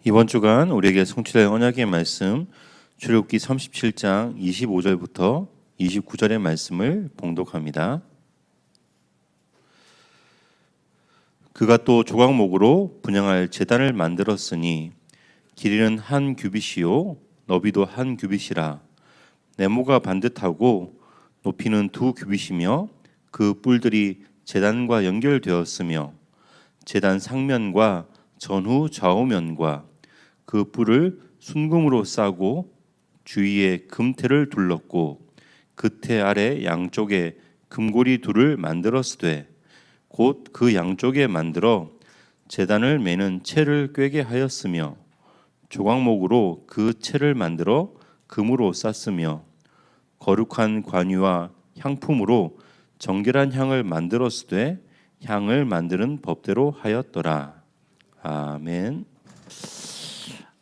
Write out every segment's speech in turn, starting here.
이번 주간 우리에게 성취될 언약의 말씀 출애굽기 37장 25절부터 29절의 말씀을 봉독합니다. 그가 또 조각목으로 분향할 제단을 만들었으니 길이는 한 규빗이요 너비도 한 규빗이라. 네모가 반듯하고 높이는 2규빗이며 그 뿔들이 제단과 연결되었으며 제단 상면과 전후 좌우면과 그 뿔을 순금으로 싸고 주위에 금테를 둘렀고 그 테 아래 양쪽에 금고리 둘을 만들었으되 곧 그 양쪽에 만들어 제단을 매는 채를 꿰게 하였으며 조각목으로 그 채를 만들어 금으로 쌌으며 거룩한 관유와 향품으로 정결한 향을 만들었으되 향을 만드는 법대로 하였더라. 아멘.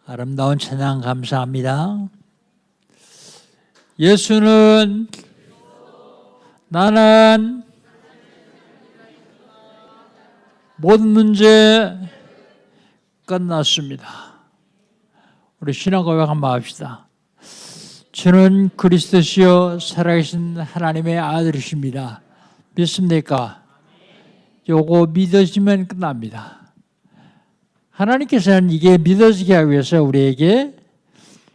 아름다운 찬양 감사합니다. 예수는 나는 모든 문제 끝났습니다. 우리 신앙 고백 한번 합시다. 주는 그리스도시요 살아계신 하나님의 아들이십니다. 믿습니까? 요거 믿어지면 끝납니다. 하나님께서는 이게 믿어지게 하기 위해서 우리에게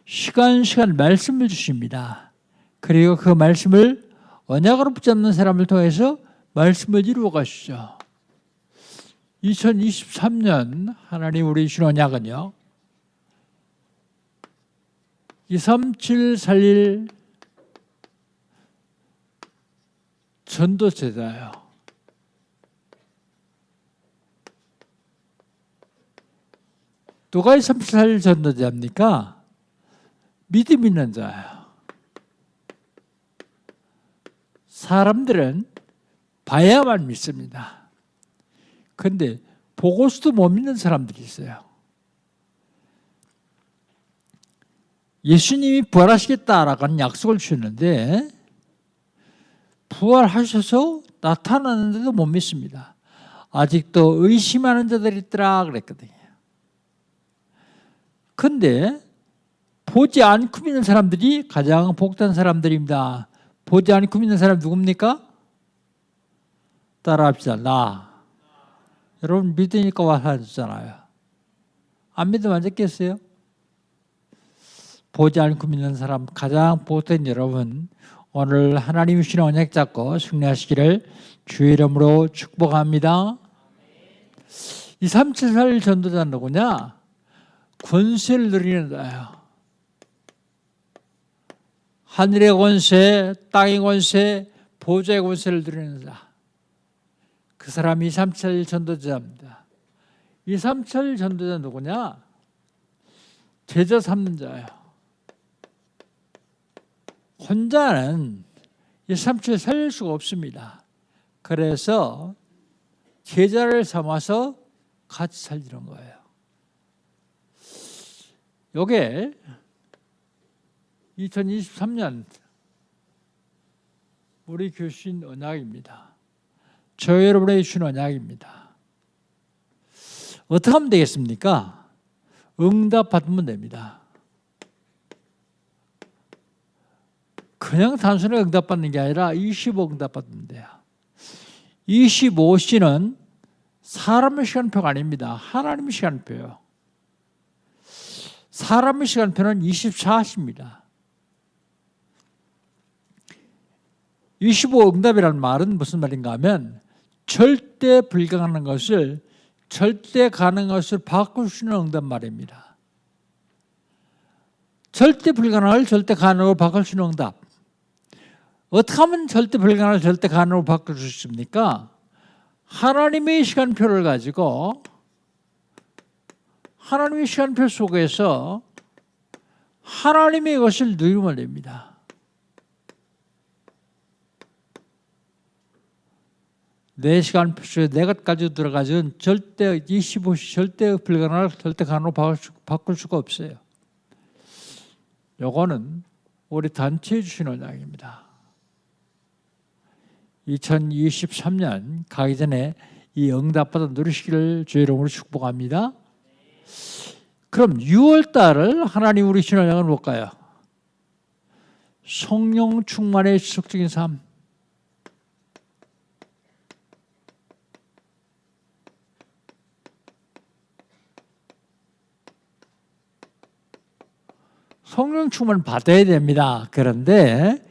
시간 말씀을 주십니다. 그리고 그 말씀을 언약으로 붙잡는 사람을 통해서 말씀을 이루어 가시죠. 2023년 하나님 우리 주신 언약은요, 23741 전도제다예요. 누가 23741 전도자입니까? 믿음 있는 자예요. 사람들은 봐야만 믿습니다. 그런데 보고서도 못 믿는 사람들이 있어요. 예수님이 부활하시겠다라고 하는 약속을 주셨는데 부활하셔서 나타나는데도 못 믿습니다. 아직도 의심하는 자들이 있더라 그랬거든요. 그런데 보지 않고 믿는 사람들이 가장 복된 사람들입니다. 보지 않고 믿는 사람 누굽니까? 따라합시다. 나. 여러분 믿으니까 와서 하셨잖아요. 안 믿으면 안 됐겠어요? 보지 않고 믿는 사람 가장 복된 여러분, 오늘 하나님이 주신 언약 잡고 승리하시기를 주의 이름으로 축복합니다. 237 전도자는 누구냐? 권세를 누리는 자예요. 하늘의 권세, 땅의 권세, 보좌의 권세를 누리는 자. 그 사람이 237 전도자입니다. 237 전도자 누구냐? 제자 삼는 자예요. 혼자는 237 살릴 수가 없습니다. 그래서 제자를 삼아서 같이 살리는 거예요. 요게 2023년 우리 교신 언약입니다. 저 여러분에게 주신 언약입니다. 어떻게 하면 되겠습니까? 응답 받으면 됩니다. 그냥 단순히 응답 받는 게 아니라 25 응답 받으면 돼요. 25시는 사람의 시간표가 아닙니다. 하나님의 시간표예요. 사람의 시간표는 24시입니다. 25 응답이라는 말은 무슨 말인가 하면 절대 불가능한 것을 절대 가능한 것을 바꿀 수 있는 응답 말입니다. 절대 불가능을 절대 가능으로 바꿀 수 있는 응답. 어떻게 하면 절대 불가능을 절대 가능으로 바꿀 수 있습니까? 하나님의 시간표를 가지고 하나님의 시간표 속에서 하나님의 것을 누리면 됩니다. 내 시간표 속에 내 것 가지고 들어가서는 절대 25시 절대 불가능을 절대 가능으로 바꿀 수가 없어요. 요거는 우리 단체에 주신 언약입니다. 2023년 가기 전에 이 응답받아 누리시기를 주의 이름으로 축복합니다. 그럼 6월 달을 하나님 우리 신앙을 볼까요? 성령 충만의 지속적인 삶. 성령 충만 받아야 됩니다. 그런데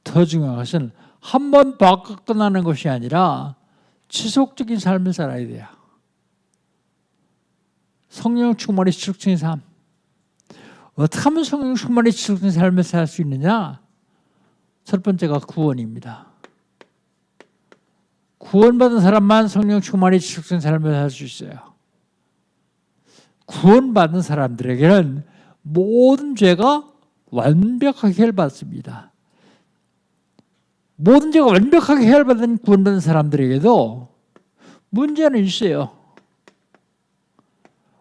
더 중요한 것은 한 번 받고 끝나는 것이 아니라 지속적인 삶을 살아야 돼요. 성령 충만의 지속적인 삶. 어떻게 하면 성령 충만의 지속적인 삶을 살 수 있느냐? 첫 번째가 구원입니다. 구원받은 사람만 성령 충만의 지속적인 삶을 살 수 있어요. 구원받은 사람들에게는 모든 죄가 완벽하게 해결받습니다. 모든 죄가 완벽하게 해결받은 구원받은 사람들에게도 문제는 있어요.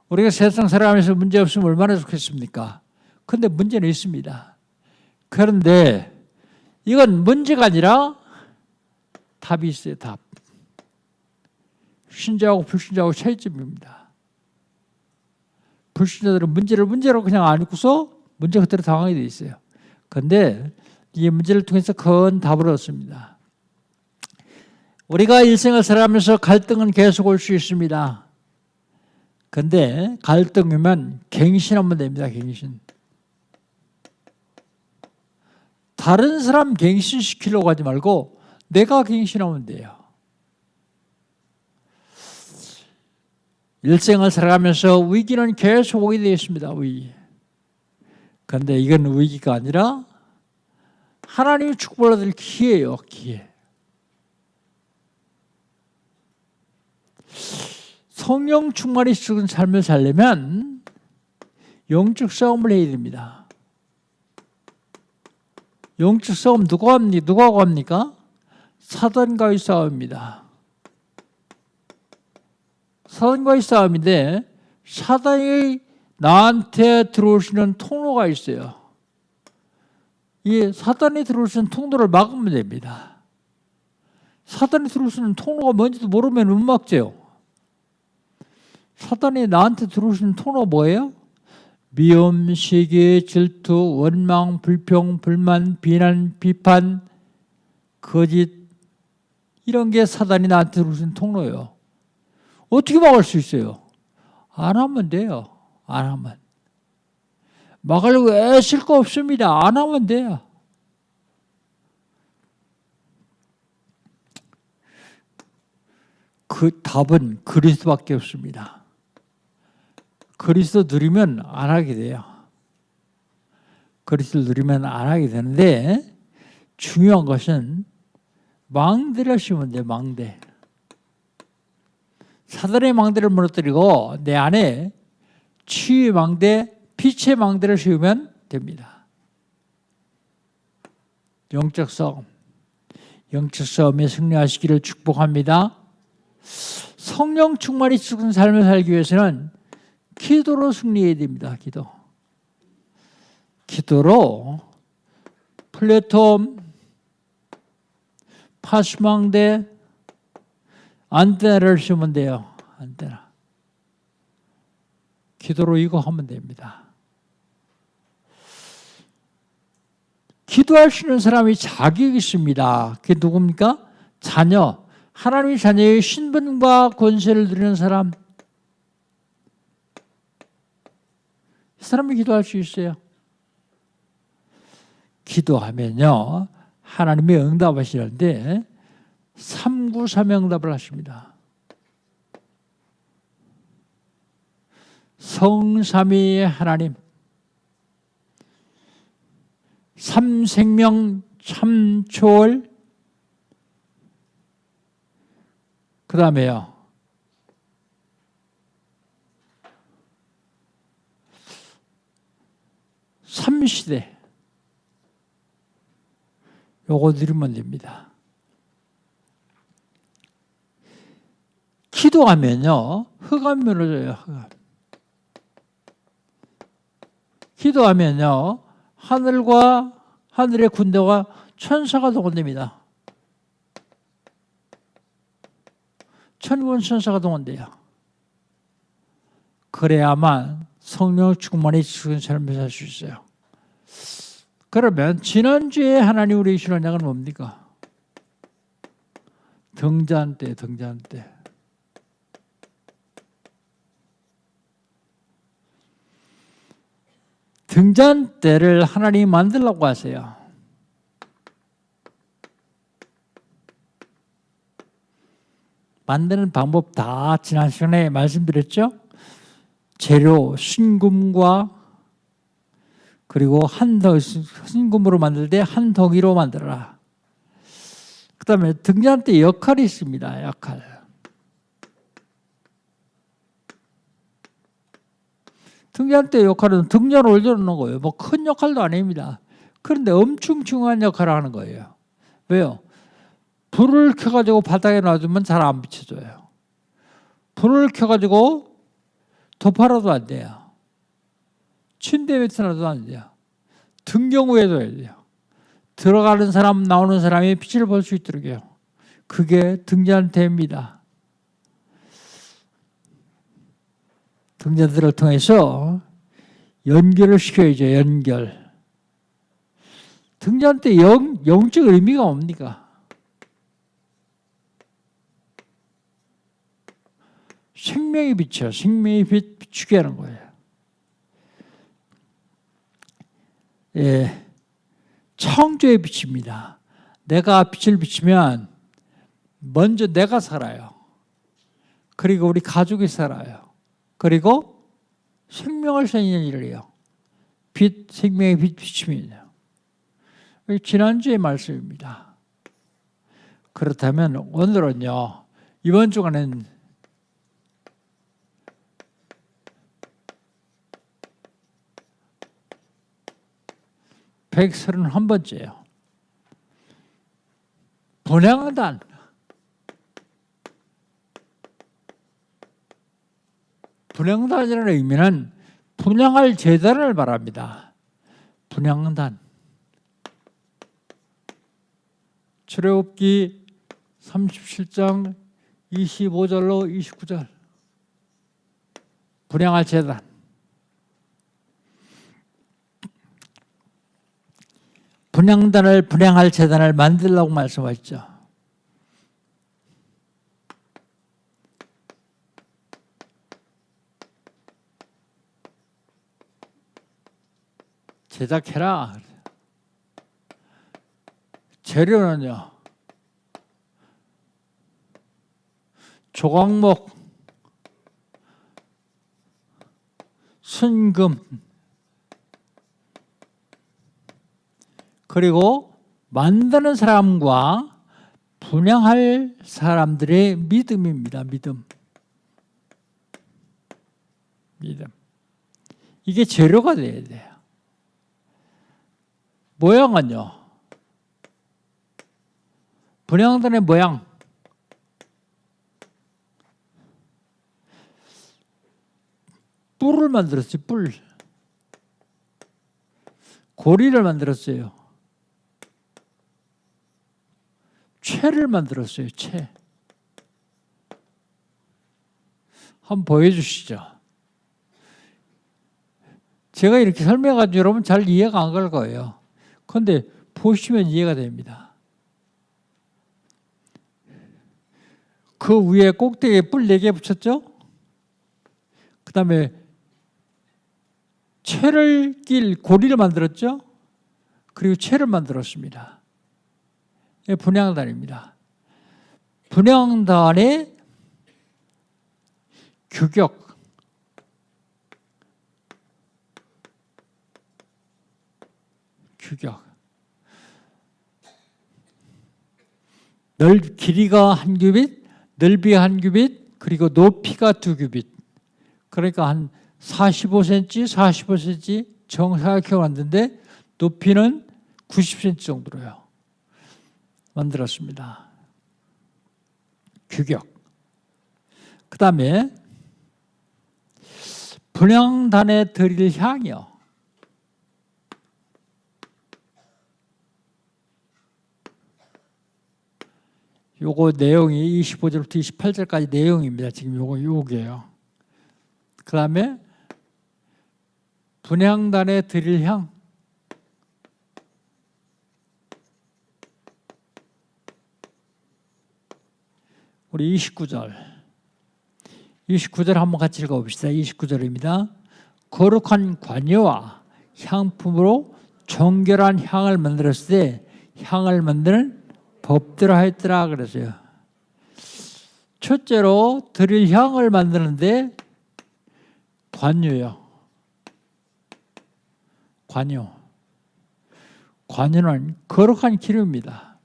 우리가 세상 살아가면서 문제 없으면 얼마나 좋겠습니까? 그런데 문제는 있습니다. 그런데 이건 문제가 아니라 답이 있어요. 답. 신자하고 불신자하고 차이점입니다. 불신자들은 문제를 문제로 그냥 안고서 문제 그대로 당하게 돼 있어요. 그런데 이 문제를 통해서 큰 답을 얻습니다. 우리가 일생을 살아가면서 갈등은 계속 올 수 있습니다. 그런데 갈등이면 갱신하면 됩니다. 갱신. 다른 사람 갱신시키려고 하지 말고 내가 갱신하면 돼요. 일생을 살아가면서 위기는 계속 오게 되어 있습니다. 위기. 그런데 이건 위기가 아니라 하나님의 축복을 얻을 기회예요. 기회. 성령 충만히 죽은 삶을 살려면 영적 싸움을 해야 됩니다. 영적 싸움 누가 합니까? 사단과의 싸움입니다. 사단과의 싸움인데 사단이 나한테 들어오시는 통로가 있어요. 이 사단이 들어오시는 통로를 막으면 됩니다. 사단이 들어오시는 통로가 뭔지도 모르면 못 막죠. 사단이 나한테 들어오시는 통로가 뭐예요? 미움, 시기, 질투, 원망, 불평, 불만, 비난, 비판, 거짓 이런 게 사단이 나한테 들어오시는 통로예요. 어떻게 막을 수 있어요? 안 하면 돼요. 안 하면. 막으려고 애쓸 거 없습니다. 안 하면 돼요. 그 답은 그리스도밖에 없습니다. 그리스도 누리면 안 하게 돼요. 그리스도 누리면 안 하게 되는데 중요한 것은 망대를 씌우면 돼요. 망대. 사단의 망대를 무너뜨리고 내 안에 치유의 망대, 빛의 망대를 씌우면 됩니다. 영적 싸움. 영적 싸움에 승리하시기를 축복합니다. 성령 충만히 죽은 삶을 살기 위해서는 기도로 승리해야 됩니다. 기도로 플랫폼, 파수망대, 안테나를 씌우면 돼요. 안테나. 기도로 이거 하면 됩니다. 기도할 수 있는 사람이 자격이 있습니다. 그게 누굽니까? 자녀. 하나님의 자녀의 신분과 권세를 누리는 사람. 이 사람이 기도할 수 있어요. 기도하면요. 하나님이 응답하시는데 393응답을 하십니다. 성삼위의 하나님, 삼생명 참초월, 그 다음에요. 삼시대. 요거 누리면 됩니다. 기도하면요. 흑암 무너져요. 흑암. 기도하면요. 하늘과 하늘의 군대와 천사가 동원됩니다. 천군 천사가 동원돼요. 그래야만 성령 충만히 죽은 삶을 살 수 있어요. 그러면 지난주에 하나님 우리에게 주신 언약은 뭡니까? 등잔대, 등잔대. 등잔대를 하나님이 만들라고 하세요. 만드는 방법 다 지난 시간에 말씀드렸죠? 재료, 순금과 그리고 순금으로 만들 때 한 덩이로 만들어라. 그 다음에 등잔대 역할이 있습니다. 역할. 등잔대 역할은 등잔을 올려놓는 거예요. 뭐 큰 역할도 아닙니다. 그런데 엄청 중요한 역할을 하는 거예요. 왜요? 불을 켜가지고 바닥에 놔두면 잘 안 비춰져요. 불을 켜가지고 덮어놔도 안 돼요. 침대 밑에 놔도 안 돼요. 등경 위에 둬야 돼요. 들어가는 사람 나오는 사람이 빛을 볼 수 있도록 해요. 그게 등잔대입니다. 등잔대를 통해서 연결을 시켜야죠. 연결. 등잔대 영적 의미가 뭡니까? 생명의 빛이요. 생명의 빛 비추게 하는 거예요. 예, 창조의 빛입니다. 내가 빛을 비추면 먼저 내가 살아요. 그리고 우리 가족이 살아요. 그리고 생명을 살리는 일을 해요. 빛, 생명의 빛 비춤이에요. 지난주의 말씀입니다. 그렇다면 오늘은요, 이번 주간은 (131번째예요) 분향단. 분향단이라는 의미는 분향할 제단을 말합니다. 분향단. 출애굽기 37장 25절로 29절. 분향할 제단. 분향할 제단을 만들라고 말씀하셨죠. 제작해라. 재료는요, 조각목, 순금, 그리고 만드는 사람과 분향할 사람들의 믿음입니다. 믿음. 이게 재료가 돼야 돼요. 모양은요, 분향단의 모양, 뿔을 만들었어요. 뿔. 고리를 만들었어요. 채를 만들었어요. 채. 한번 보여주시죠. 제가 이렇게 설명해가지고 여러분 잘 이해가 안 갈 거예요. 그런데 보시면 이해가 됩니다. 그 위에 꼭대기에 뿔 4개 붙였죠? 그 다음에 채를 낄 고리를 만들었죠? 그리고 채를 만들었습니다. 분향단입니다. 분향단의 규격. 길이가 1규빗, 넓이가 1규빗, 그리고 높이가 2규빗. 그러니까 한 45cm, 45cm 정사각형을 만드는데 높이는 90cm 정도로요. 만들었습니다. 규격. 그 다음에 분향단에 드릴 향이요. 요거 내용이 25절부터 28절까지 내용입니다. 지금 요게요. 그 다음에 분향단에 드릴 향. 우리 29절. 29절 한번 같이 읽어봅시다. 29절입니다. 거룩한 관유와 향품으로 정결한 향을 만들었을 때 향을 만드는 법대로 하였더라 그랬어요. 첫째로 드릴 향을 만드는데 관유요. 관유. 관유는 거룩한 기름입니다.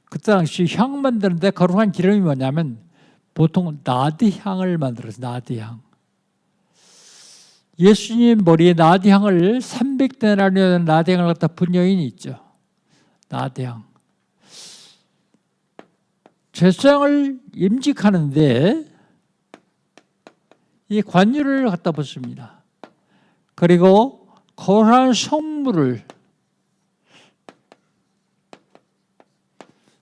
그때 당시 향 만드는데 거룩한 기름이 뭐냐면 보통 나드향을 만들었어요. 나드향. 예수님 머리에 나드향을 300데나리온 나드향을 갖다 분 여인이 있죠. 나드향. 제사장을 임직하는데 이 관유를 갖다 붓습니다. 그리고 거룩한 성물을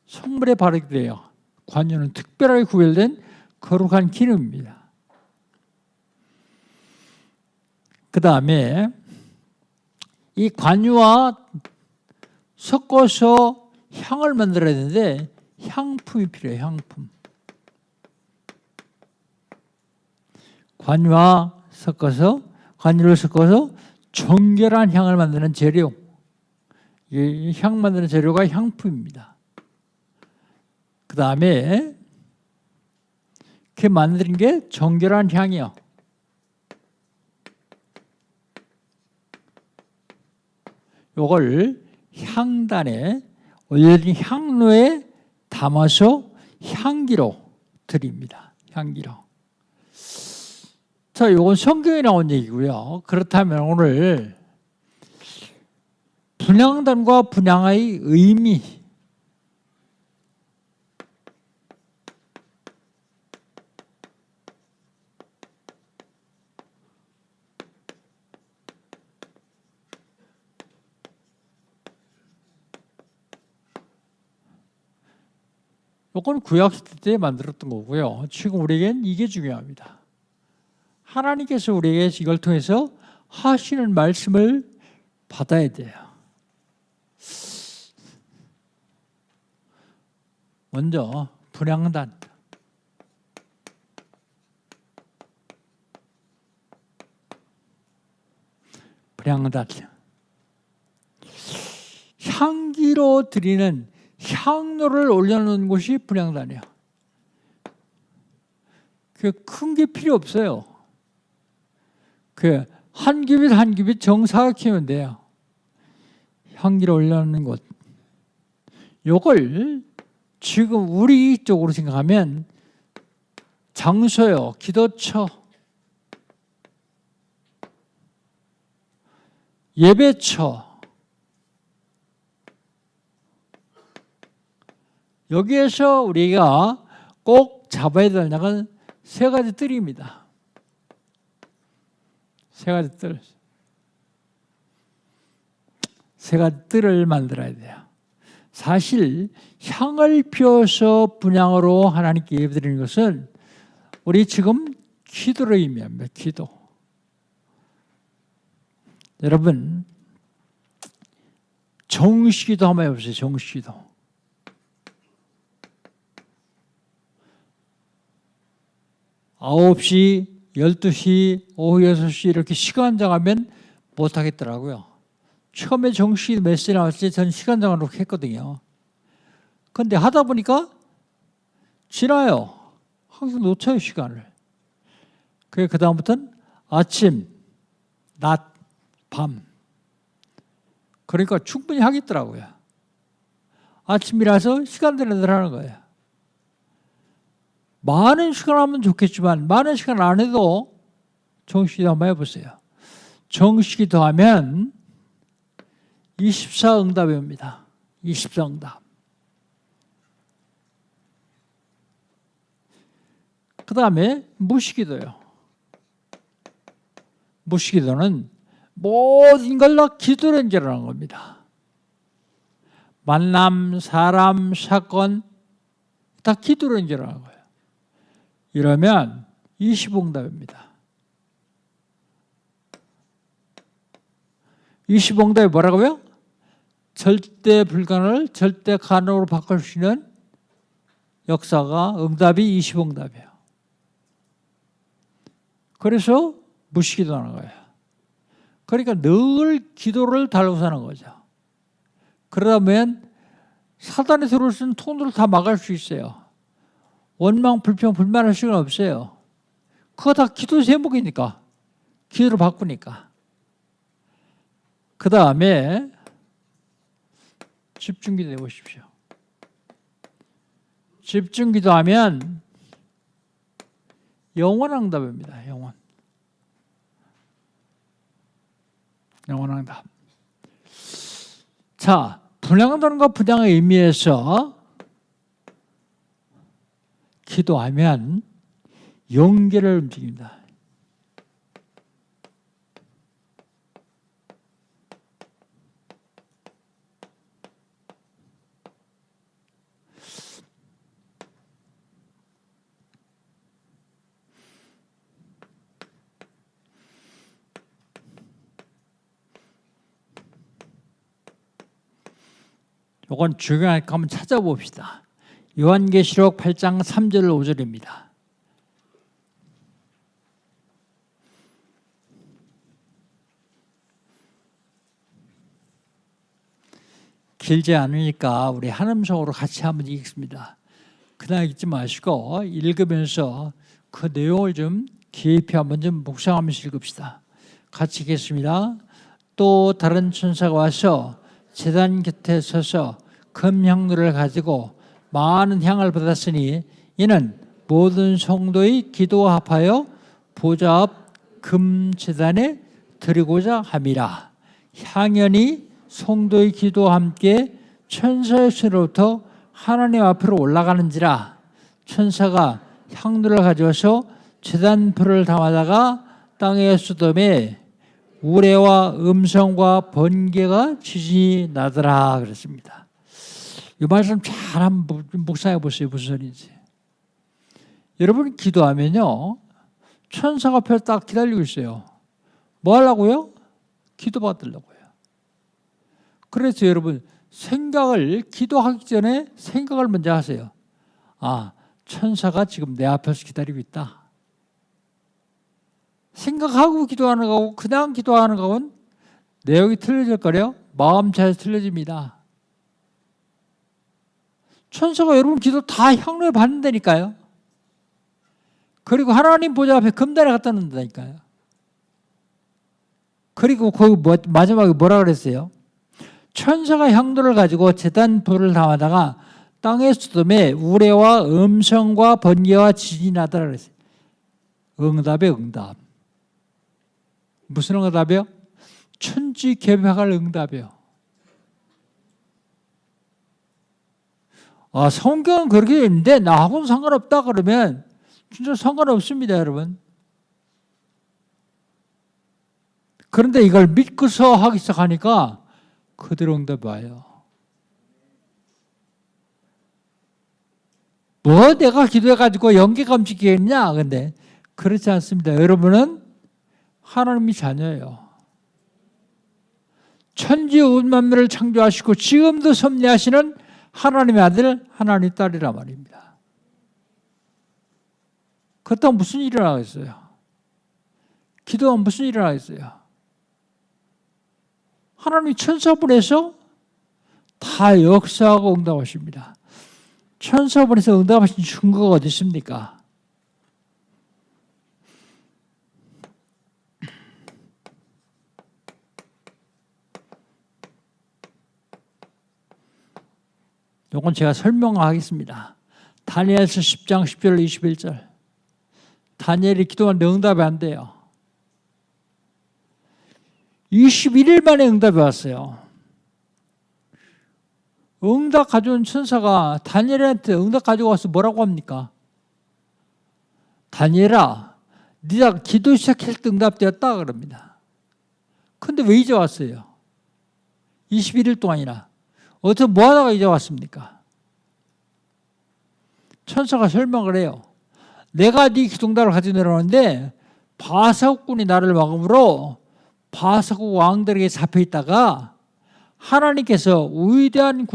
성물에 바르게 돼요. 관유는 특별하게 구별된 거룩한 기름입니다. 그 다음에 이 관유와 섞어서 향을 만들어야 되는데 향품이 필요해요. 향품. 관유를 섞어서 정결한 향을 만드는 재료. 이 향 만드는 재료가 향품입니다. 그 다음에 그 만드는 게 정결한 향이요. 요걸 향단에 올려진 향로에 담아서 향기로 드립니다. 향기로. 자, 요건 성경에 나온 얘기고요. 그렇다면 오늘 분향단과 분향의 의미, 이건 구약시대 때 만들었던 거고요. 지금 우리에겐 이게 중요합니다. 하나님께서 우리에게 이걸 통해서 하시는 말씀을 받아야 돼요. 먼저 분향단. 분향단. 향기로 드리는 향로를 올려놓는 곳이 분향단이에요. 그 큰 게 필요 없어요. 그 한 규빗 한 규빗 정사각히면 돼요. 향기를 올려놓는 곳. 요걸 지금 우리 쪽으로 생각하면 장소요, 기도처, 예배처, 여기에서 우리가 꼭 잡아야 될 약은 세 가지 뜰입니다. 세 가지 뜰. 세 가지 뜰을 만들어야 돼요. 사실 향을 피워서 분향으로 하나님께 예배드리는 것은 우리 지금 기도를 의미합니다. 기도. 여러분 정시기도 한번 해보세요. 정시기도. 아홉 시, 12시, 오후 6시 이렇게 시간 정하면 못하겠더라고요. 처음에 정시 메시지 나왔을 때 전 시간 정하도록 했거든요. 그런데 하다 보니까 지나요. 항상 놓쳐요, 시간을. 그 다음부터는 아침, 낮, 밤. 그러니까 충분히 하겠더라고요. 아침이라서 시간 되는 대로 하는 거예요. 많은 시간 하면 좋겠지만 많은 시간 안 해도 정시기도 한번 해보세요. 정시기도 하면 24응답입니다. 24응답. 그 다음에 무시기도요. 무시기도는 모든 걸 다 기도로 연결하는 겁니다. 만남, 사람, 사건, 다 기도로 연결하는 거예요. 이러면 20응답입니다. 20응답이 뭐라고요? 절대 불가능을 절대 가능으로 바꿀 수 있는 역사가 응답이 20응답이에요. 그래서 무시기도하는 거예요. 그러니까 늘 기도를 달고 사는 거죠. 그러면 사단이 들어올 수 있는 통로를 다 막을 수 있어요. 원망, 불평, 불만할 시간 없어요. 그거 다 기도 제목이니까. 기도를 바꾸니까. 그 다음에 집중기도 해보십시오. 집중기도 하면 영원응답입니다. 영원응답. 자, 분양론과 분양의 의미에서 기도하면 영계를 움직입니다. 이건 중요하니까 한번 찾아봅시다. 요한계시록 8장 3절 5절입니다. 길지 않으니까 우리 한음성으로 같이 한번 읽겠습니다. 그냥 읽지 마시고 읽으면서 그 내용을 좀 깊이 한번 좀 묵상하면서 읽읍시다. 같이 읽겠습니다. 또 다른 천사가 와서 제단 곁에 서서 금향로를 가지고 많은 향을 받았으니 이는 모든 성도의 기도와 합하여 보좌 앞 금제단에 드리고자 함이라. 향연이 성도의 기도와 함께 천사의 손으로부터 하나님 앞으로 올라가는지라. 천사가 향로를 가져와서 제단 불을 담아다가 땅에 쏟음에 우레와 음성과 번개가 지진이 나더라 그랬습니다. 이 말씀 잘 한번 묵상해 보세요. 무슨 소리인지. 여러분 기도하면요, 천사가 앞에 딱 기다리고 있어요. 뭐 하려고요? 기도 받으려고요. 그래서 여러분 생각을 기도하기 전에 생각을 먼저 하세요. 아, 천사가 지금 내 앞에서 기다리고 있다. 생각하고 기도하는 거하고 그냥 기도하는 거하고는 내용이 틀려질 거래요. 마음 차에서 틀려집니다. 천사가 여러분 기도 다 향로에 받는다니까요. 그리고 하나님 보좌 앞에 금단에 갖다 놓는다니까요. 그리고 거기 마지막에 뭐라 그랬어요? 천사가 향로를 가지고 제단 불을 담아다가 땅의 수dom에 우레와 음성과 번개와 지진이 나더라 그랬어요. 응답의 응답. 무슨 응답이요? 천지개벽할 응답이요. 아, 성경은 그렇게 돼 있는데 나하고는 상관없다 그러면 진짜 상관없습니다, 여러분. 그런데 이걸 믿고서 하기 시작하니까 그대로 응답이 와요. 뭐 내가 기도해가지고 연계가 움직이겠냐? 근데 그렇지 않습니다. 여러분은 하나님이 자녀예요. 천지 온 만물을 창조하시고 지금도 섭리하시는 하나님의 아들, 하나님의 딸이라 말입니다. 그렇다면 무슨 일이 일어나겠어요? 기도하면 무슨 일이 일어나겠어요? 하나님이 천사 보내서 다 역사하고 응답하십니다. 천사 보내서 응답하신 증거가 어디 있습니까? 이건 제가 설명하겠습니다. 다니엘서 10장 10절 21절. 다니엘이 기도하는데 응답이 안 돼요. 21일 만에 응답이 왔어요. 응답 가져온 천사가 다니엘한테 응답 가지고 와서 뭐라고 합니까? 다니엘아, 네가 기도 시작할 때 응답되었다 그럽니다. 근데 왜 이제 왔어요? 21일 동안이나. 어떻게 뭐 하다가 이제 왔습니까? 천사가 설명을 해요. 내가 네 기둥다를 가지고 내려오는데 바사국군이 나를 막음으로 바사국 왕들에게 잡혀 있다가 하나님께서 위대한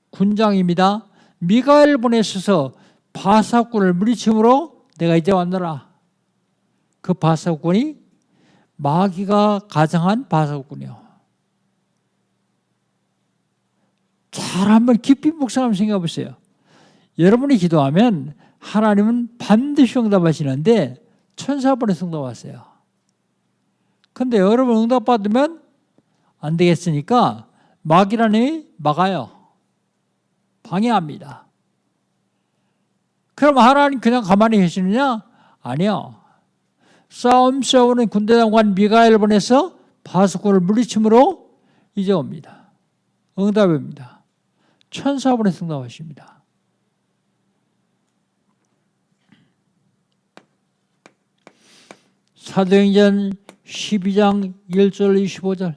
군장입니다. 미가엘을 보내셔서 바사국군을 물리침으로 내가 이제 왔노라. 그 바사국군이 마귀가 가장한 바사국군이요. 잘 한번 깊이 묵상하면 생각해 보세요. 여러분이 기도하면 하나님은 반드시 응답하시는데 천사분의 응답하세요. 근데 여러분 응답받으면 안 되겠으니까 마귀라는 힘이 막아요. 방해합니다. 그럼 하나님 그냥 가만히 계시느냐? 아니요. 싸우는 군대장관 미가엘을 보내서 바사국군을 물리침으로 이제 옵니다. 응답입니다. 천사분의 응답하십니다. 사도행전 12장 1절 25절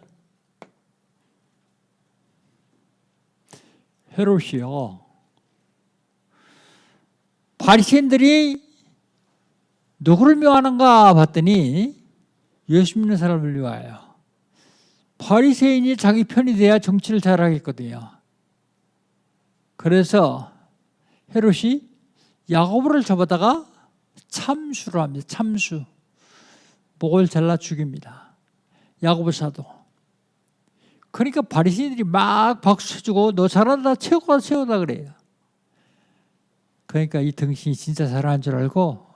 헤롯이요. 바리새인들이 누구를 미워하는가 봤더니 예수 믿는 사람을 미워해요. 바리새인이 자기 편이 돼야 정치를 잘하겠거든요. 그래서 헤롯이 야고보를 잡아다가 참수를 합니다. 참수. 목을 잘라 죽입니다. 야고보 사도. 그러니까 바리새인들이 막 박수 쳐주고 너 잘한다, 최고다, 최고다 그래요. 그러니까 이 등신이 진짜 잘하는 줄 알고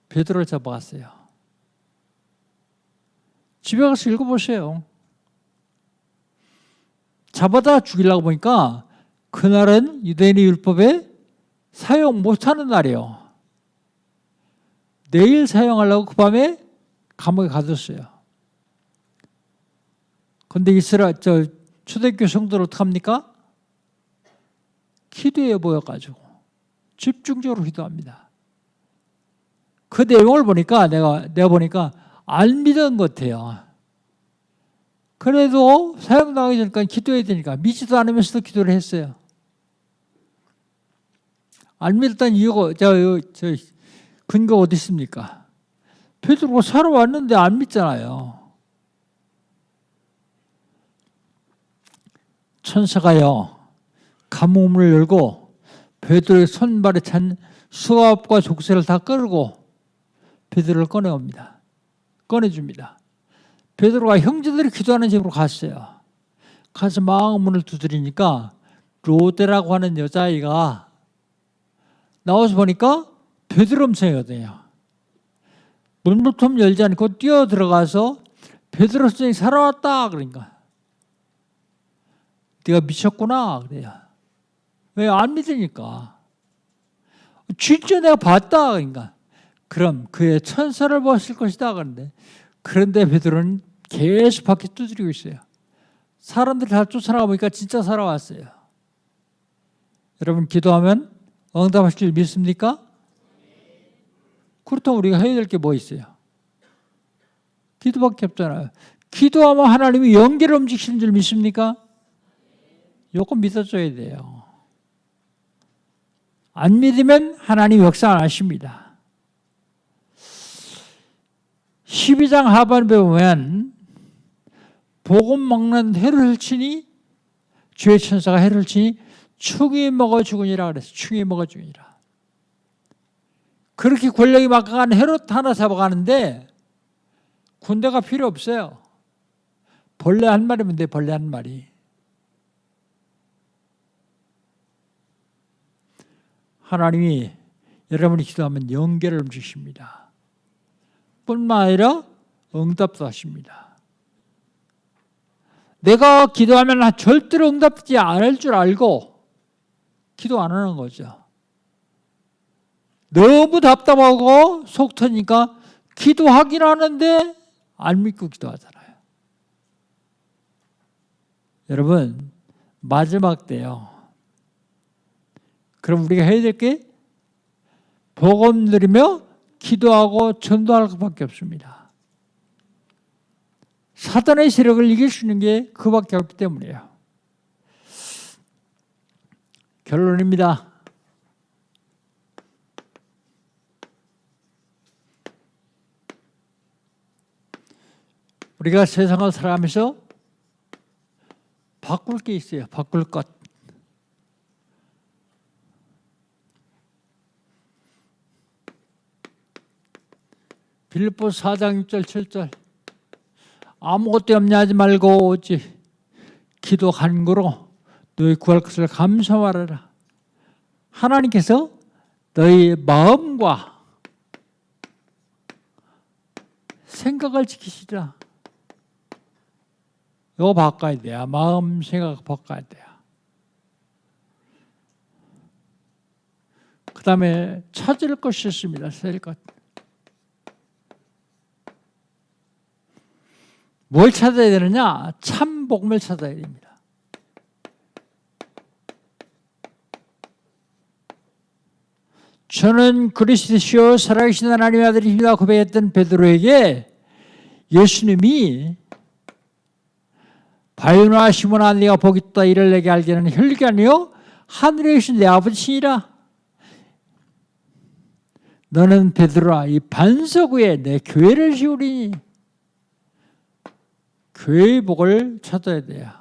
베드로를 잡아갔어요. 집에 가서 읽어보세요. 잡아다 죽이려고 보니까 그날은 유대인의 율법에 사용 못하는 날이에요. 내일 사용하려고 그 밤에 감옥에 가뒀어요. 근데 초대교회 성도를 어떡합니까? 기도해 보여가지고 집중적으로 기도합니다. 그 내용을 보니까 내가 보니까 안 믿은 것 같아요. 그래도 사형당하기 전까지 기도해야 되니까 믿지도 않으면서도 기도를 했어요. 안 믿었다는 이유가 근거가 어디 있습니까? 베드로가 살아왔는데 안 믿잖아요. 천사가요 감옥문을 열고 베드로의 손발에 찬 수갑과 족쇄를 다 끌고 베드로를 꺼내줍니다. 베드로가 형제들이 기도하는 집으로 갔어요. 가서 막 문을 두드리니까 로데라고 하는 여자아이가 나와서 보니까 베드로 음성이거든요. 문부터 열지 않고 뛰어 들어가서 베드로 선생님이 살아왔다 그러니까 네가 미쳤구나 그래요. 왜 안 믿으니까. 진짜 내가 봤다 그러니까 그럼 그의 천사를 보았을 것이다 그런데 베드로는 계속 밖에 두드리고 있어요. 사람들이 다 쫓아나가 보니까 진짜 살아왔어요. 여러분 기도하면 응답하실 줄 믿습니까? 그렇다면 우리가 해야 될 게 뭐 있어요? 기도밖에 없잖아요. 기도하면 하나님이 연계를 움직이시는 줄 믿습니까? 요거 믿어줘야 돼요. 안 믿으면 하나님 역사 안 하십니다. 12장 하반부에 보면 복음 먹는 해를 훔치니 주의 천사가 해를 훔치니 충이 먹어 죽으니라 그랬어요. 충이 먹어 죽으니라. 그렇게 권력이 막강한 헤롯 하나 잡아가는데 군대가 필요 없어요. 벌레 한 마리면 돼. 벌레 한 마리. 하나님이 여러분이 기도하면 연계를 움직이십니다. 뿐만 아니라 응답도 하십니다. 내가 기도하면 절대로 응답되지 않을 줄 알고 기도 안 하는 거죠. 너무 답답하고 속 터니까 기도하긴 하는데 안 믿고 기도하잖아요. 여러분 마지막 때요. 그럼 우리가 해야 될 게 복음 누리며 기도하고 전도할 것밖에 없습니다. 사단의 세력을 이길 수 있는 게 그밖에 없기 때문이에요. 결론입니다. 우리가 세상을 살아가면서 바꿀 게 있어요. 바꿀 것. 빌립보서 4장 6절 7절 아무것도 염려하지 말고 오직 기도 간구로 너희 구할 것을 감사하라. 하나님께서 너희 마음과 생각을 지키시라. 이거 바꿔야 돼요. 마음 생각 바꿔야 돼요. 그 다음에 찾을 것이 있습니다. 찾을 것. 뭘 찾아야 되느냐? 참 복음을 찾아야 됩니다. 저는 그리스도시요 살아계신 하나님의 아들이십니다 고백했던 베드로에게 예수님이 바요나 시몬아 네가 복이 있다 이를 내게 알게 하는 혈육이 아니요 하늘에 계신 내 아버지시니라. 너는 베드로라 이 반석 위에 내 교회를 세우리니. 교회의 복을 찾아야 돼요.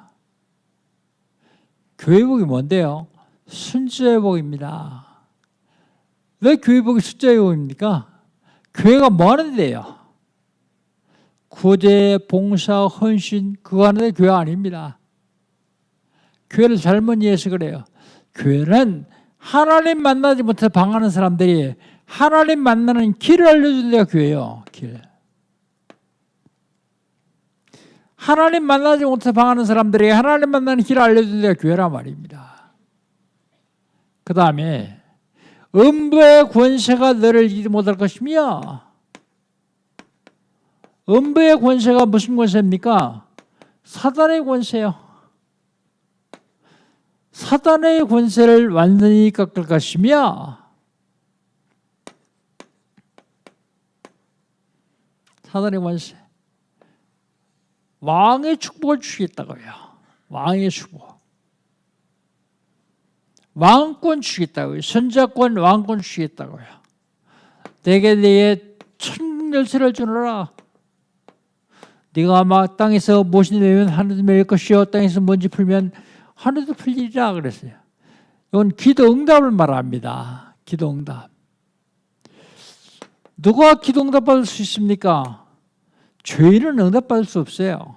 교회의 복이 뭔데요? 순자의 복입니다. 왜 교회의 복이 숫자의 복입니까? 교회가 뭐 하는 데요? 구제, 봉사, 헌신 그거 하는데 교회 아닙니다. 교회를 잘못 이해해서 그래요. 교회는 하나님 만나지 못해 방황하는 사람들이 하나님 만나는 길을 알려주는 데가 교회예요. 길. 하나님 만나지 못해 방황하는 사람들에게 하나님 만나는 길을 알려주는 데가 교회란 말입니다. 그 다음에 음부의 권세가 너를 이기지 못할 것이며 음부의 권세가 무슨 권세입니까? 사단의 권세요. 사단의 권세를 완전히 꺾을 것이며 사단의 권세 왕의 축복을 주시겠다고요. 왕의 축복. 왕권 주시겠다고요. 선자권 왕권 주시겠다고요. 내게 내게 천국 열쇠를 주노라. 네가 막 땅에서 못이 내면 하늘도 매일 것이요 땅에서 먼지 풀면 하늘도 풀리리라 그랬어요. 이건 기도 응답을 말합니다. 기도 응답. 누가 기도 응답 받을 수 있습니까? 죄인은 응답 받을 수 없어요.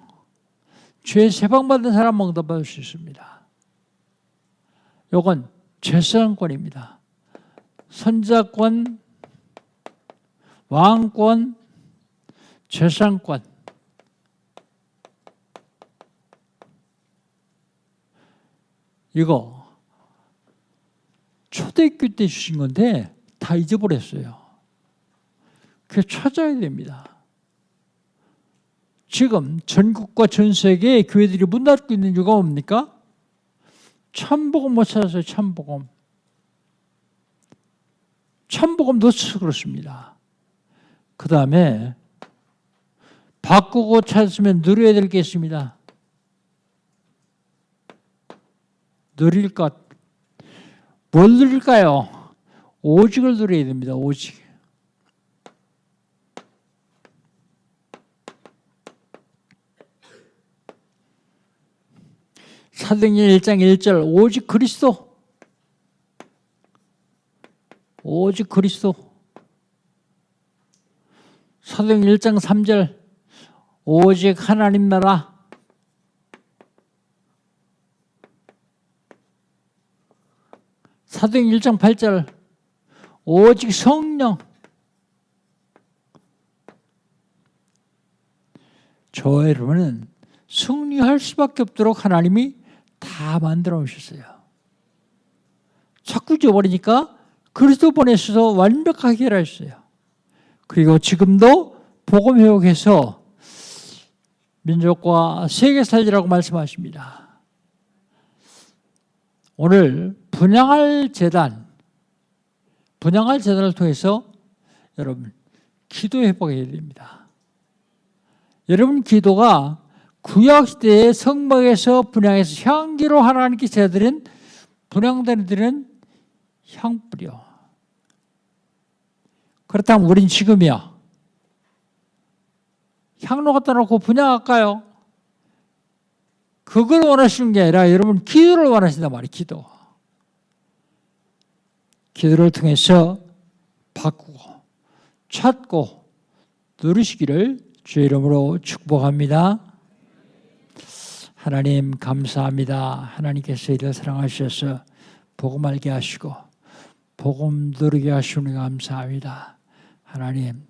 죄 세방받은 사람은 응답 받을 수 있습니다. 이건 최선권입니다. 선자권, 왕권, 최상권. 이거 초대교 때 주신 건데 다 잊어버렸어요. 그래서 찾아야 됩니다. 지금 전국과 전 세계의 교회들이 문 닫고 있는 이유가 뭡니까? 참복음 못 찾아서 참복음. 참복음 놓쳐서 그렇습니다. 그 다음에 바꾸고 찾으면 누려야 될 게 있습니다. 누릴 것. 뭘 누릴까요? 오직을 누려야 됩니다. 오직. 사도행전 1장 1절 오직 그리스도. 오직 그리스도. 사도행전 1장 3절 오직 하나님 나라. 사도행전 1장 8절 오직 성령. 저 여러분은 승리할 수밖에 없도록 하나님이 다 만들어 오셨어요. 자꾸 잊어버리니까 그리스도 보내셔서 완벽하게 해라했어요. 그리고 지금도 복음 회복해서 민족과 세계 살리라고 말씀하십니다. 오늘 분양할 재단을 통해서 여러분 기도 회복해야 됩니다. 여러분 기도가 구약시대의 성막에서 분양해서 향기로 하나님께 제드린 분향단에 드리는 향불이요. 그렇다면 우린 지금이요. 향로 갖다 놓고 분향할까요? 그걸 원하시는 게 아니라 여러분 기도를 원하신단 말이에요. 기도. 기도를 통해서 바꾸고 찾고 누리시기를 주의 이름으로 축복합니다. 하나님 감사합니다. 하나님께서 이를 사랑하셔서 복음 알게 하시고 복음 누리게 하시니 감사합니다. 하나님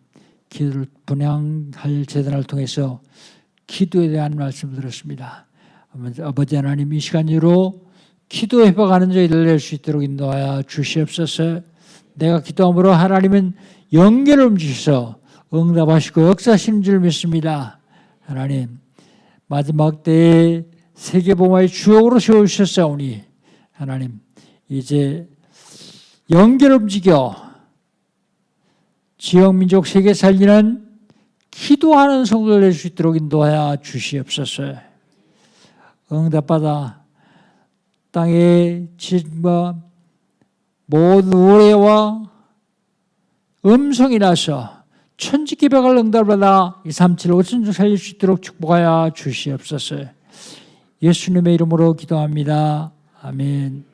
기도를 분향할 재단을 통해서 기도에 대한 말씀을 들었습니다. 아버지 하나님 이 시간 이후로 기도 회복하는 저희를 낼 수 있도록 인도하여 주시옵소서. 내가 기도함으로 하나님은 연결을 움직이셔서 응답하시고 역사하시는 줄 믿습니다. 하나님 마지막 때에 세계복음화의 주역으로 세우셨사오니 하나님 이제 연결을 움직여 지역 민족 세계 살리는 기도하는 성도를 낼 수 있도록 인도하여 주시옵소서. 응답받아 땅의 진과 모든 우레와 음성이 나서 천지개벽을 응답받아 237 5천 중 살릴 수 있도록 축복하여 주시옵소서. 예수님의 이름으로 기도합니다. 아멘.